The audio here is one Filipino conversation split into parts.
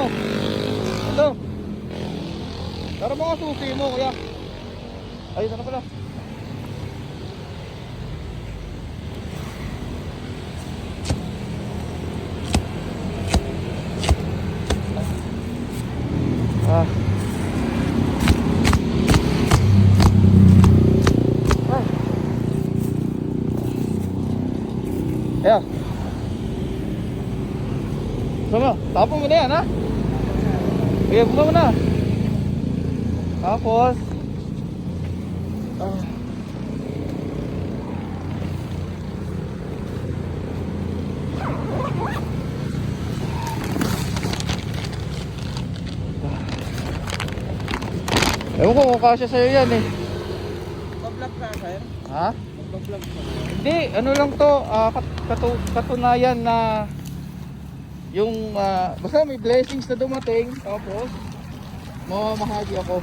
mo. Ito. Tara mo ka susi mo kuya. Ayun na pala. Ah. Ayan. Sama, tapon mo na yan ha. Bigyan mo na. Tapos ewan ko kung kasya sa'yo yan eh. Mag-vlog ka, sir? Ha? Mag-vlog ka. Hindi, ano lang to, katunayan na yung basta may blessings na dumating, tapos mamamahagi ako.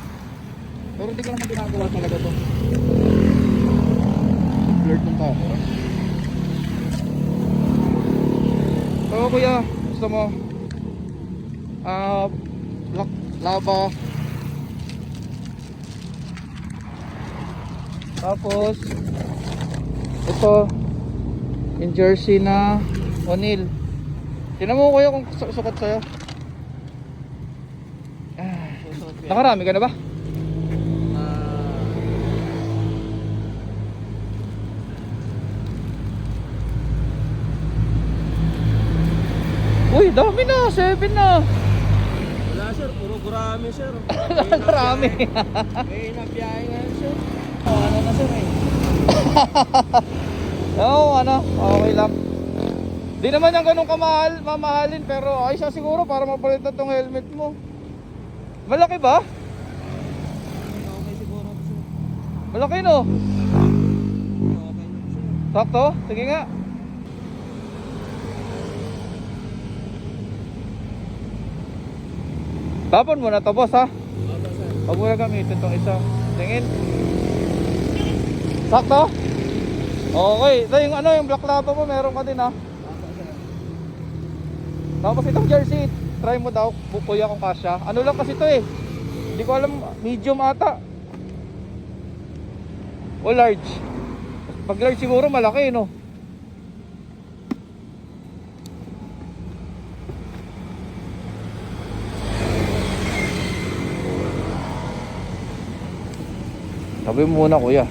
Pero hindi ko naman ginagawa talaga to. Blurred ng camera. So kuya, gusto mo black lava, tapos ito in jersey na O'Neal. Tingnan mo kuya kung sukat sa'yo. Nakarami ka na ba? Uy, dami na, 7 na. Wala, sir. Puro gurami, sir. Marami. May nabiyahe nga, sir. Ano na sir eh. Oo, ano, okay lang. Di naman yung ganun kamahal, mamahalin, pero ay siya siguro para mapalitan tong helmet mo. Malaki ba? Okay siguro, sir. Malaki no? Okay, sir. Sakto? Sige nga. Tapon mo na to boss ha. Okay, sir. Huwag mo na gamitin tong isa. Tingin. Sakto? Okay. Ito yung ano, yung black lava mo, meron ka din ha. Okay, sir. Tapos itong jersey, try mo daw, kuya kung kasya. Ano lang kasi to eh. Hindi ko alam, medium ata. O large. Pag large siguro malaki no. Sabi mo muna kuya.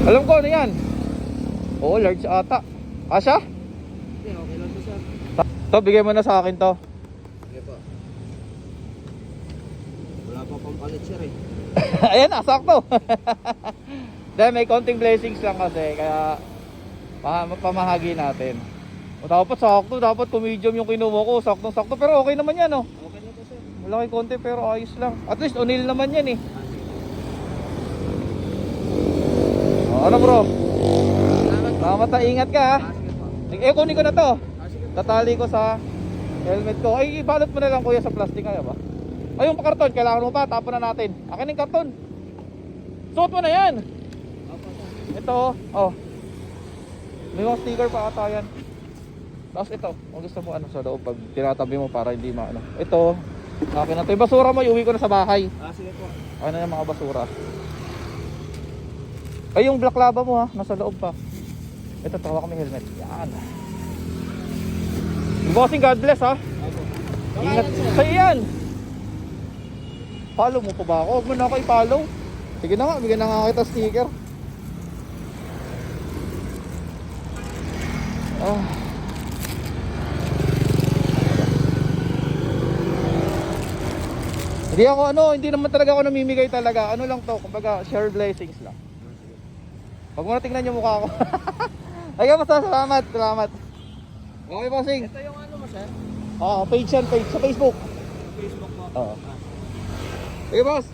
Alam ko ano yan. Oo, large ata. Asya? Hindi, okay lang to, sir. To, bigay mo na sa akin to. Sige po. Wala pa pang palit, sir eh. Ayan na, sakto. Dahil may konting blessings lang kasi, kaya pamahagi natin. O dapat sakto, dapat medium yung kinuha ko, sakto-sakto. Pero okay naman yan, oh. Okay na to, sir. Malaki konti pero ayos lang. At least O'Neal naman yan eh. O, ano bro? Salamat na, ingat ka ha. Sige po. Kunin ko na to. Sige po. Tatali ko sa helmet ko. Ay, ibalot mo na lang kuya sa plastic, kaya ba? Ay, yung karton, kailangan mo pa, tapon na natin. Akin yung karton. Suot mo na yan. Opo, sir. Ito, oh. May mga sticker pa ata yan. Tapos ito, kung gusto mo ano sa loob, pag tinatabi mo para hindi maano. Ito, akin na ito. Yung basura mo, iuwi ko na sa bahay. Sige po. Ano yung mga basura. Ay, yung black lava mo ha, nasa loob pa. Ito, tawa kami helmet. Yan. Bossing, God bless ha. Opo. Ingat sa iyan. Follow mo pa ba ako? Huwag mo na ako i-follow. Sige na nga, bigyan na nga kita sticker. Hindi ako hindi naman talaga ako namimigay talaga. Ano lang to, kumbaga share blessings lang. Huwag mo na tingnan yung mukha ko. Ay, basta salamat. Okay, bossing. Ito yung ano mo, sir? Page yan, page sa Facebook. Facebook mo. Oo. Sige, boss.